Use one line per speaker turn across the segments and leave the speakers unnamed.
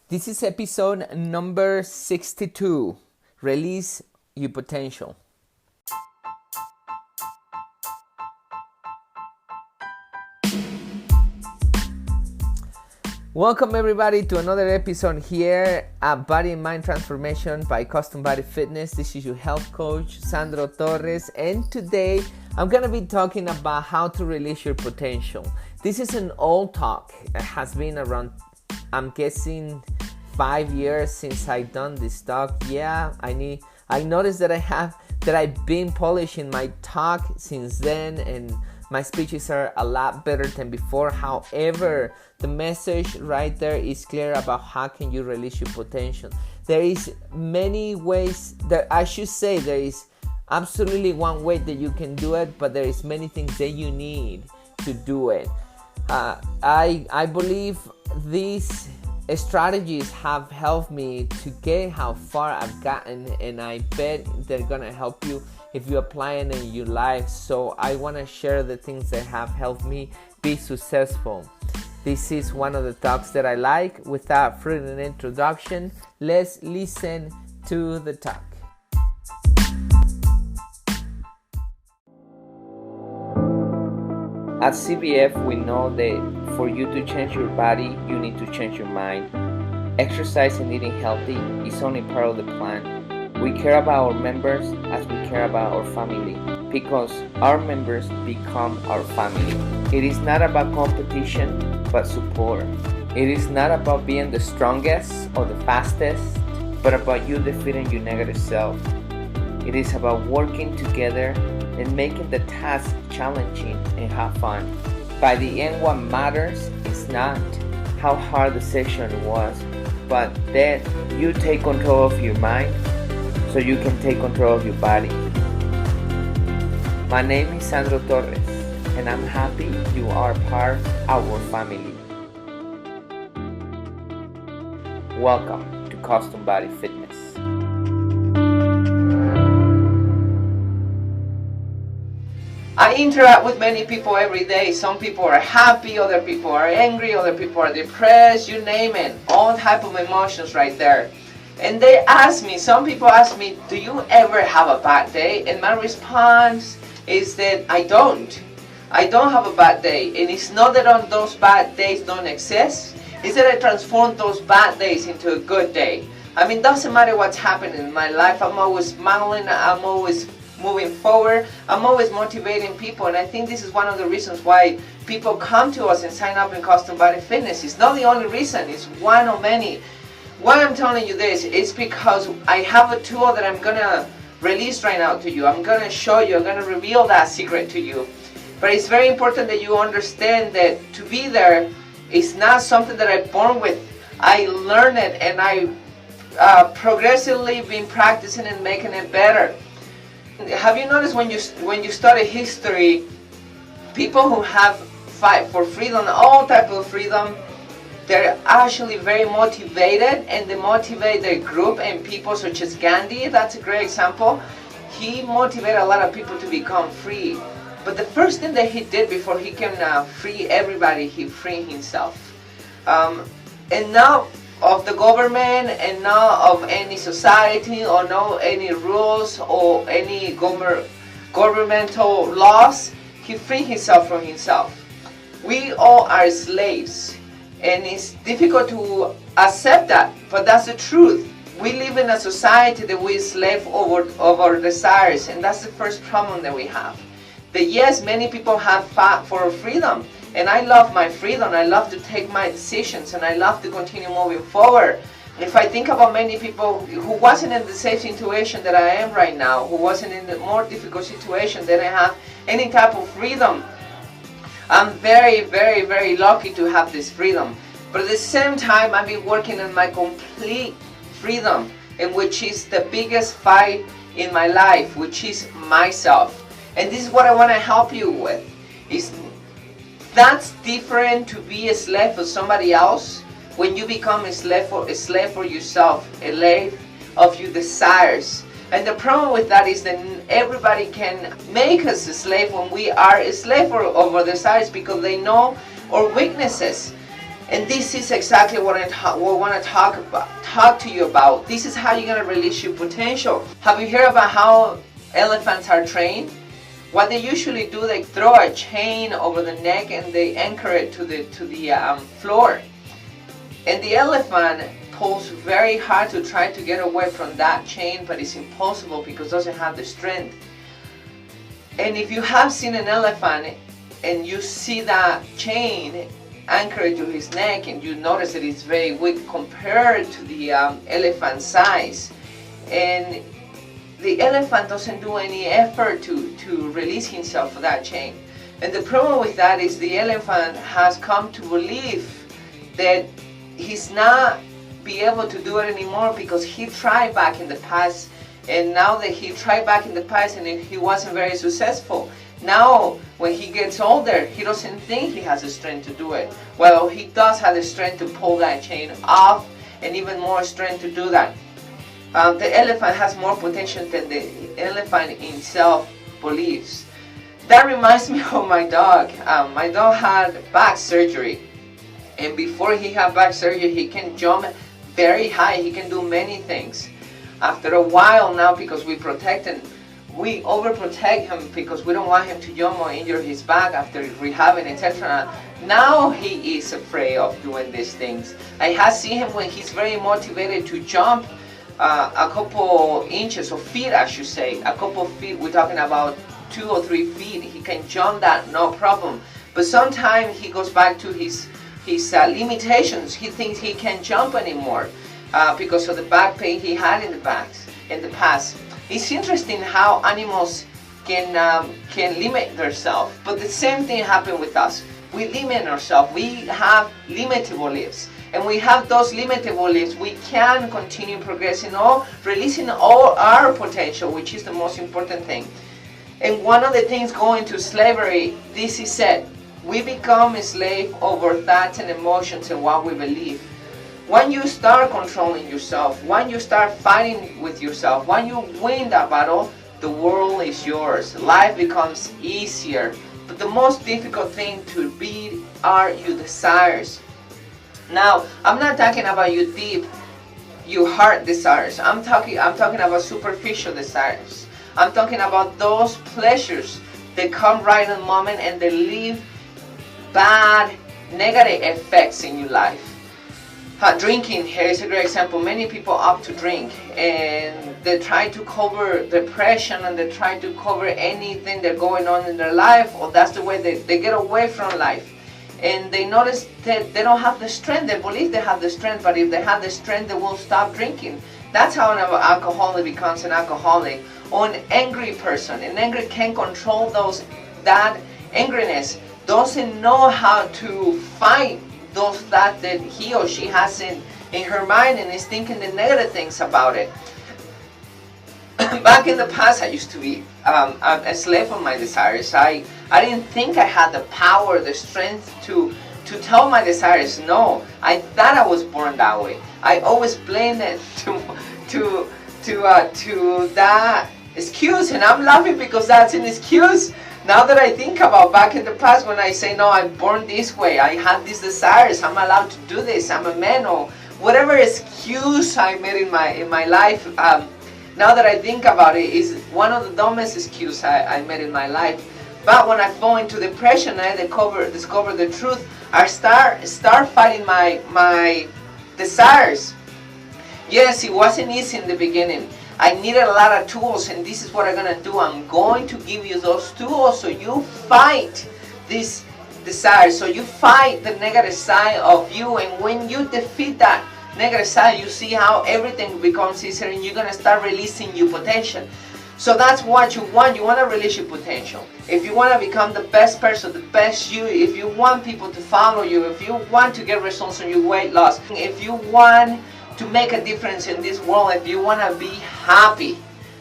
This is episode number 62. Release your potential. Welcome everybody to another episode here at Body and Mind Transformation by Custom Body Fitness. This is your health coach, Sandro Torres, and today I'm going to be talking about how to release your potential. This is an old talk. It has been around, I'm guessing, 5 years since I've done this talk. I noticed that I've been polishing my talk since then, and my speeches are a lot better than before. However, the message right there is clear about how can you release your potential. There is many ways that there is absolutely one way that you can do it, but there is many things that you need to do it. I believe these strategies have helped me to get how far I've gotten, and I bet they're gonna help you if you apply it in your life. So I want to share the things that have helped me be successful. This is one of the talks that I like. Without further introduction, let's listen to the talk. At CBF, we know that for you to change your body, you need to change your mind. Exercise and eating healthy is only part of the plan. We care about our members as we care about our family, because our members become our family. It is not about competition, but support. It is not about being the strongest or the fastest, but about you defeating your negative self. It is about working together and making the task challenging and have fun. By the end, what matters is not how hard the session was, but that you take control of your mind so you can take control of your body. My name is Sandro Torres, and I'm happy you are part of our family. Welcome to Custom Body Fitness. I interact with many people every day. Some people are happy, other people are angry, other people are depressed, you name it. All type of emotions right there. And some people ask me, do you ever have a bad day? And my response is that I don't have a bad day. And it's not that those bad days don't exist. It's that I transform those bad days into a good day. I mean, doesn't matter what's happening in my life. I'm always smiling. I'm always moving forward. I'm always motivating people. And I think this is one of the reasons why people come to us and sign up in Custom Body Fitness. It's not the only reason. It's one of many. Why I'm telling you this is because I have a tool that I'm going to release right now to you. I'm going to show you, I'm going to reveal that secret to you. But it's very important that you understand that to be there is not something that I'm born with. I learned it, and I progressively been practicing and making it better. Have you noticed when you study history, people who have fight for freedom, all type of freedom, they're actually very motivated, and they motivate their group and people, such as Gandhi. That's a great example. He motivated a lot of people to become free. But the first thing that he did before he can free everybody, he freed himself. And not of the government, and not of any society, or no any rules or any governmental laws. He freed himself from himself. We all are slaves. And it's difficult to accept that, but that's the truth. We live in a society that we slave over our desires, and that's the first problem that we have. That yes, many people have fought for freedom, and I love my freedom. I love to take my decisions, and I love to continue moving forward. If I think about many people who wasn't in the same situation that I am right now, who wasn't in the more difficult situation that I have any type of freedom, I'm very, very, very lucky to have this freedom. But at the same time, I've been working on my complete freedom, and which is the biggest fight in my life, which is myself. And this is what I want to help you with. That's different to be a slave for somebody else when you become a slave for yourself, a slave of your desires. And the problem with that is that everybody can make us a slave when we are a slave of our desires, because they know our weaknesses. And this is exactly what I want to talk to you about. This is how you're going to release your potential. Have you heard about how elephants are trained? What they usually do, they throw a chain over the neck and they anchor it to the floor. And the elephant pulls very hard to try to get away from that chain, but it's impossible because it doesn't have the strength. And if you have seen an elephant and you see that chain anchored to his neck and you notice that it's very weak compared to the elephant size, and the elephant doesn't do any effort to release himself from that chain. And the problem with that is the elephant has come to believe that he's not be able to do it anymore because he tried back in the past, and now that he tried back in the past and he wasn't very successful, now when he gets older he doesn't think he has the strength to do it. Well, he does have the strength to pull that chain off, and even more strength to do that. The elephant has more potential than the elephant himself believes. That reminds me of my dog. My dog had back surgery, and before he had back surgery he can jump very high. He can do many things. After a while now, because we overprotect him because we don't want him to jump or injure his back after rehabbing, etc. Now he is afraid of doing these things. I have seen him when he's very motivated to jump a couple inches or feet, I should say, a couple feet. We're talking about 2 or 3 feet. He can jump that, no problem. But sometimes he goes back to his limitations. He thinks he can't jump anymore because of the back pain he had in the past. It's interesting how animals can limit themselves, but the same thing happened with us. We limit ourselves. We have limited beliefs, and we have those limited beliefs. We can continue progressing or releasing all our potential, which is the most important thing. And one of the things going to slavery, this is said, we become a slave over thoughts and emotions and what we believe. When you start controlling yourself, when you start fighting with yourself, when you win that battle, the world is yours. Life becomes easier. But the most difficult thing to beat are your desires. Now, I'm not talking about your deep, your heart desires. I'm talking about superficial desires. I'm talking about those pleasures that come right in the moment and they leave bad, negative effects in your life. Drinking, here is a great example. Many people opt to drink and they try to cover depression and they try to cover anything that's going on in their life, or that's the way they get away from life. And they notice that they don't have the strength. They believe they have the strength, but if they have the strength, they will stop drinking. That's how an alcoholic becomes an alcoholic. Or an angry person. An angry can't control that angriness, doesn't know how to fight those thoughts that he or she has in her mind and is thinking the negative things about it. Back in the past, I used to be a slave of my desires. I didn't think I had the power, the strength to tell my desires no. I thought I was born that way. I always blamed it to that excuse, and I'm laughing because that's an excuse. Now that I think about back in the past when I say no, I'm born this way, I have these desires, I'm allowed to do this, I'm a man, or whatever excuse I made in my life, now that I think about it, is one of the dumbest excuses I made in my life. But when I fall into depression, I discover the truth. I start fighting my desires. Yes, it wasn't easy in the beginning. I needed a lot of tools, and this is what I'm going to do. I'm going to give you those tools so you fight this desire, so you fight the negative side of you, and when you defeat that negative side, you see how everything becomes easier and you're going to start releasing your potential. So that's what you want. You want to release your potential. If you want to become the best person, the best you, if you want people to follow you, if you want to get results on your weight loss, if you want to make a difference in this world, if you want to be happy,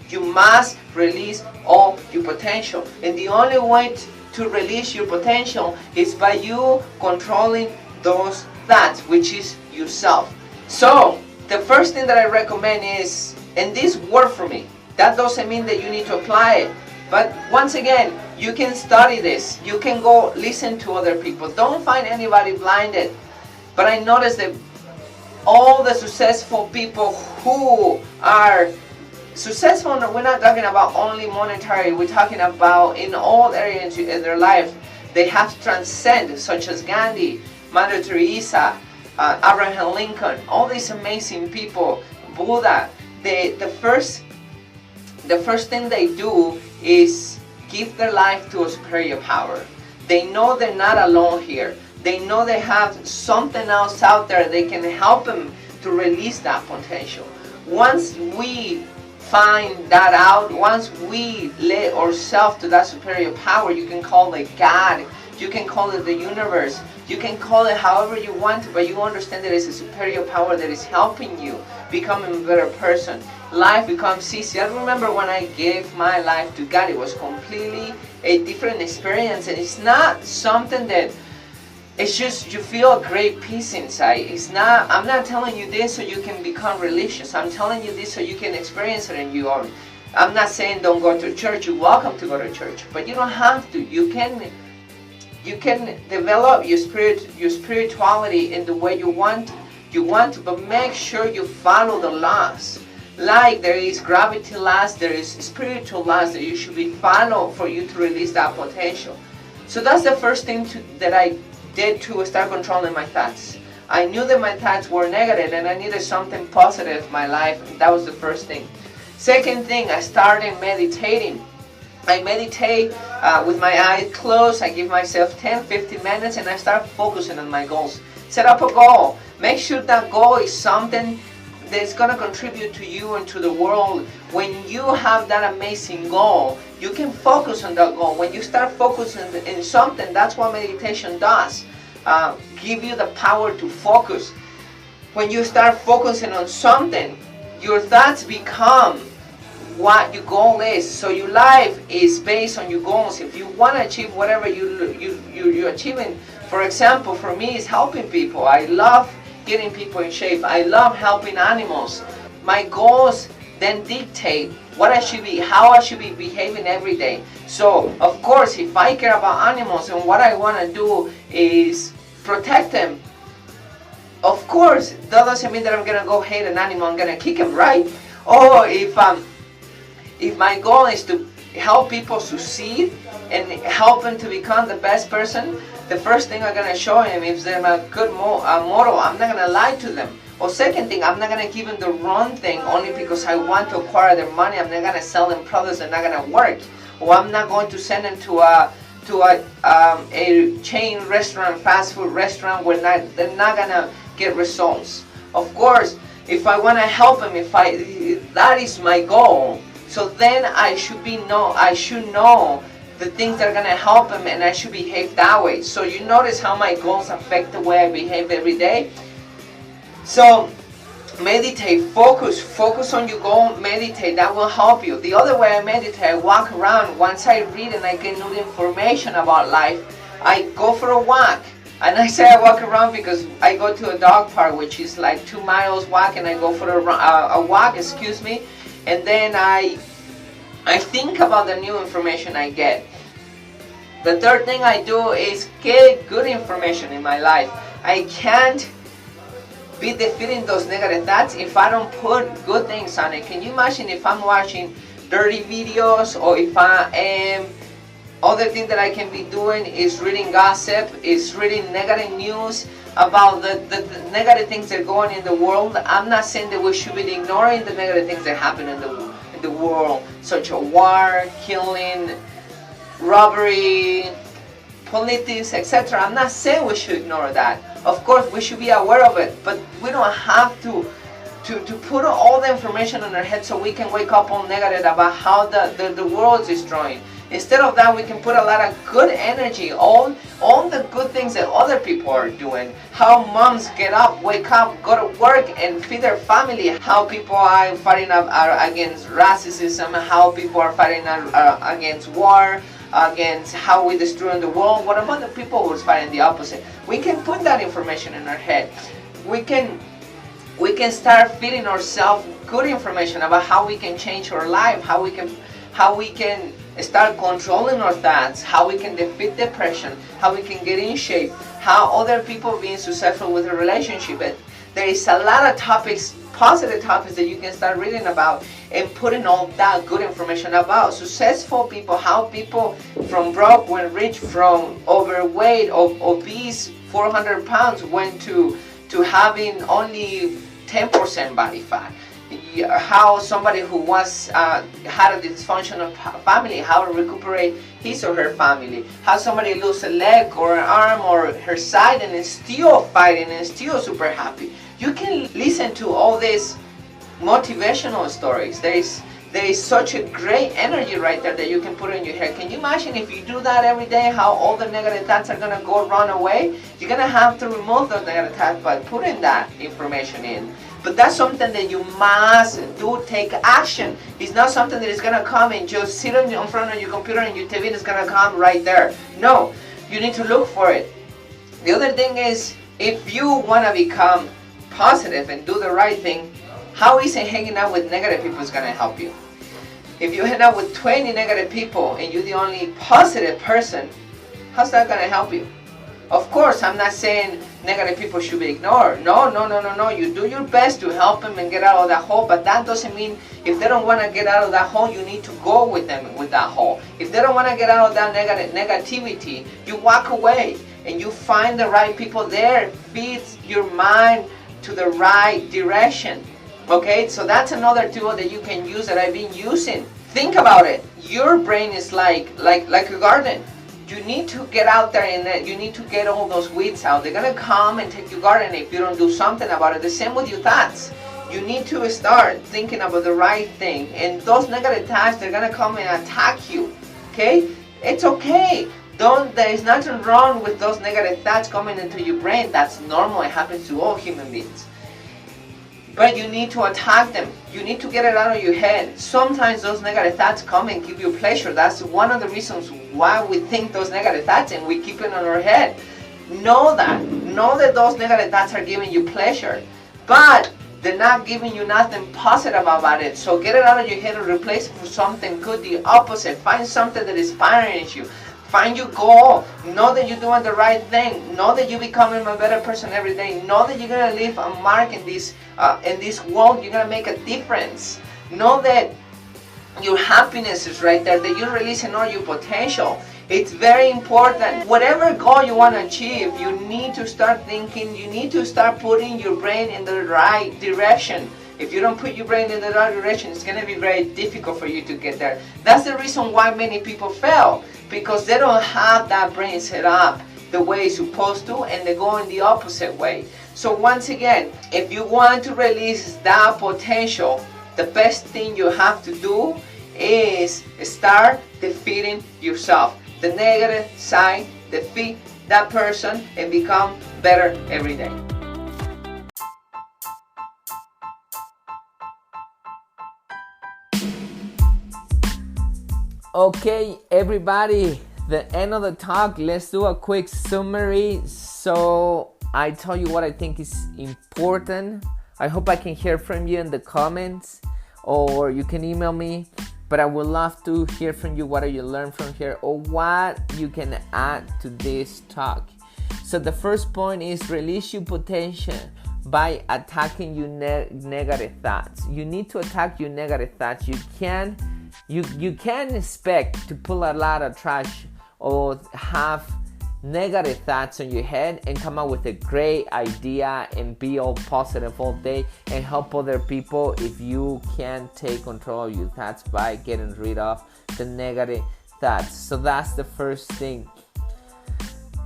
you must release all your potential. And the only way to release your potential is by you controlling those thoughts, which is yourself. So the first thing that I recommend is, and this worked for me, that doesn't mean that you need to apply it, but once again, you can study this, you can go listen to other people. Don't find anybody blinded. But I noticed that all the successful people who are successful, we're not talking about only monetary, we're talking about in all areas in their life, they have transcended, such as Gandhi, Mother Teresa, Abraham Lincoln, all these amazing people, Buddha. The first thing they do is give their life to a superior power. They know they're not alone here. They know they have something else out there that can help them to release that potential. Once we find that out, once we let ourselves to that superior power, you can call it God, you can call it the universe, you can call it however you want, but you understand that it's a superior power that is helping you becoming a better person. Life becomes easy. I remember when I gave my life to God, it was completely a different experience, and it's not something that it's just you feel a great peace inside. It's not, I'm not telling you this so you can become religious. I'm telling you this so you can experience it in you. I'm not saying don't go to church. You're welcome to go to church, but you don't have to. You can develop your spirituality in the way you want to, but make sure you follow the laws. Like there is gravity laws, there is spiritual laws that you should be followed for you to release that potential. So that's the first thing that I did to start controlling my thoughts. I knew that my thoughts were negative and I needed something positive in my life. That was the first thing. Second thing, I started meditating. I meditate with my eyes closed. I give myself 10-15 minutes and I start focusing on my goals. Set up a goal. Make sure that goal is something that's going to contribute to you and to the world. When you have that amazing goal, you can focus on that goal. When you start focusing in something, that's what meditation does. Give you the power to focus. When you start focusing on something, your thoughts become what your goal is. So your life is based on your goals. If you want to achieve whatever you're achieving, for example, for me, it's helping people. I love getting people in shape. I love helping animals. My goals then dictate what I should be, how I should be behaving every day. So, of course, if I care about animals and what I want to do is protect them, of course, that doesn't mean that I'm going to go hate an animal, I'm going to kick him, right? Or if my goal is to help people succeed and help them to become the best person, the first thing I'm going to show him is they're a good model. I'm not going to lie to them. Or second thing, I'm not going to give them the wrong thing only because I want to acquire their money. I'm not going to sell them products that are not going to work. Or I'm not going to send them to a chain restaurant, fast food restaurant where they're not going to get results. Of course, if I want to help them, that is my goal. So then I should know the things that are going to help them, and I should behave that way. So you notice how my goals affect the way I behave every day. So meditate, focus on your goal, meditate, that will help you. The other way I meditate, I walk around. Once I read and I get new information about life, I go for a walk. And I say I walk around because I go to a dog park, which is like 2 miles walk, and I go for a walk, and then I think about the new information I get. The third thing I do is get good information in my life. I can't be defeating those negative thoughts if I don't put good things on it. Can you imagine if I'm watching dirty videos, or if I am, other thing that I can be doing is reading gossip, is reading negative news about the negative things that are going in the world. I'm not saying that we should be ignoring the negative things that happen in the world, such as war, killing, robbery, politics, etc. I'm not saying we should ignore that. Of course, we should be aware of it, but we don't have to put all the information in our head so we can wake up all negative about how the world is destroying. Instead of that, we can put a lot of good energy on all the good things that other people are doing. How moms get up, wake up, go to work and feed their family. How people are fighting against racism. How people are fighting against war, against how we destroy the world. What about the people who are fighting the opposite? We can put that information in our head. We can start feeding ourselves good information about how we can change our life, how we can start controlling our thoughts, how we can defeat depression, how we can get in shape, how other people being successful with a relationship. And there is a lot of topics, positive topics that you can start reading about and putting all that good information about successful people, how people from broke went rich, from overweight, obese, 400 pounds went to having only 10% body fat. How somebody who was had a dysfunctional family, how to recuperate his or her family. How somebody lose a leg or an arm or her side and is still fighting and still super happy. You can listen to all these motivational stories. There is such a great energy right there that you can put in your head. Can you imagine if you do that every day, how all the negative thoughts are going to go run away? You're going to have to remove those negative thoughts by putting that information in. But that's something that you must do, take action. It's not something that is going to come and just sit in front of your computer and your TV and it's going to come right there. No, you need to look for it. The other thing is, if you want to become positive and do the right thing, how easy hanging out with negative people is going to help you. If you hang out with 20 negative people and you're the only positive person, how's that going to help you? Of course, I'm not saying negative people should be ignored. No. You do your best to help them and get out of that hole, but that doesn't mean if they don't want to get out of that hole, you need to go with them with that hole. If they don't want to get out of that negativity, you walk away and you find the right people there, feed your mind to the right direction. Okay, so that's another tool that you can use that I've been using. Think about it. Your brain is like a garden. You need to get out there and you need to get all those weeds out. They're going to come and take your garden if you don't do something about it. The same with your thoughts. You need to start thinking about the right thing. And those negative thoughts, they're going to come and attack you. Okay? It's okay. There is nothing wrong with those negative thoughts coming into your brain. That's normal. It happens to all human beings. But you need to attack them. You need to get it out of your head. Sometimes those negative thoughts come and give you pleasure. That's one of the reasons why we think those negative thoughts and we keep it on our head. Know that those negative thoughts are giving you pleasure. But they're not giving you nothing positive about it. So get it out of your head and replace it with something good, the opposite. Find something that inspires you. Find your goal. Know that you're doing the right thing. Know that you're becoming a better person every day. Know that you're going to leave a mark in this world. You're going to make a difference. Know that your happiness is right there, that you're releasing all your potential. It's very important. Whatever goal you want to achieve, you need to start thinking, you need to start putting your brain in the right direction. If you don't put your brain in the right direction, it's going to be very difficult for you to get there. That's the reason why many people fail, because they don't have that brain set up the way it's supposed to, and they go in the opposite way. So once again, if you want to release that potential, the best thing you have to do is start defeating yourself. The negative side, defeat that person and become better every day. Okay, everybody, the end of the talk. Let's do a quick summary. So I tell you what I think is important. I hope I can hear from you in the comments, or you can email me. But I would love to hear from you. What do you learn from here, or what you can add to this talk? So the first point is release your potential by attacking your negative thoughts. You need to attack your negative thoughts. You can't expect to pull a lot of trash or have negative thoughts in your head and come up with a great idea and be all positive all day and help other people if you can't take control of your thoughts by getting rid of the negative thoughts. So that's the first thing.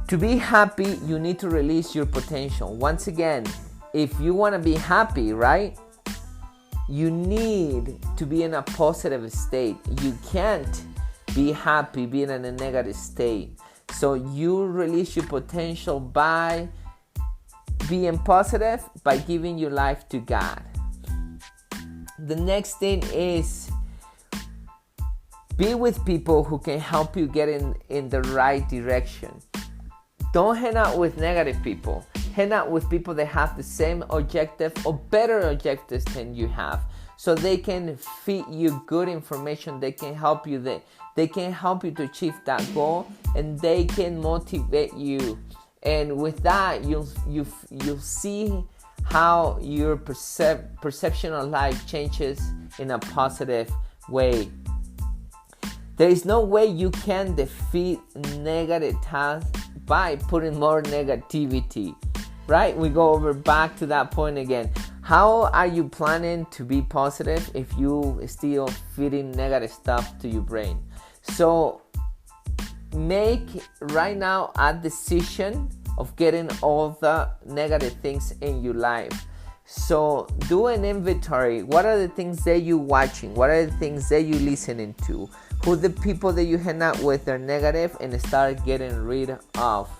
To be happy, you need to release your potential. Once again, if you want to be happy, right? You need to be in a positive state. You can't be happy being in a negative state. So you release your potential by being positive, by giving your life to God. The next thing is be with people who can help you get in the right direction. Don't hang out with negative people. Hang out with people that have the same objective or better objectives than you have. So they can feed you good information. They can help you They can help you to achieve that goal, and they can motivate you And with that, you'll see how your perception of life changes in a positive way. There is no way you can defeat negative thoughts by putting more negativity, right? We go over back to that point again. How are you planning to be positive if you still feeding negative stuff to your brain? So make right now a decision of getting all the negative things in your life. So do an inventory. What are the things that you're watching? What are the things that you're listening to? Who the people that you hang out with are negative, and start getting rid of.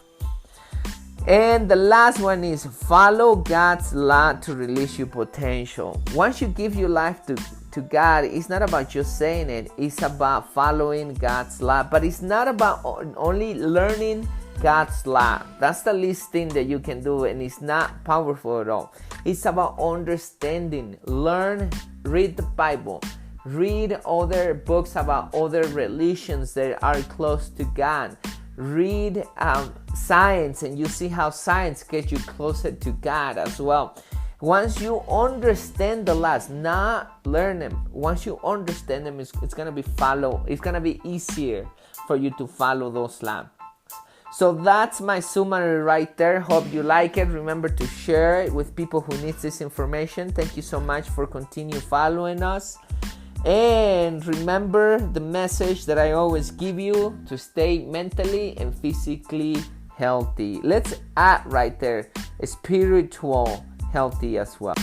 And the last one is follow God's law to release your potential. Once you give your life to God, it's not about just saying it. It's about following God's law. But it's not about only learning God's law. That's the least thing that you can do, and it's not powerful at all. It's about understanding. Learn, read the Bible. Read other books about other religions that are close to God. Read science, and you see how science gets you closer to God as well. Once you understand the laws, not learn them. Once you understand them, it's gonna be easier for you to follow those laws. So that's my summary right there. Hope you like it. Remember to share it with people who need this information. Thank you so much for continue following us. And remember the message that I always give you, to stay mentally and physically healthy. Let's add right there spiritual healthy as well.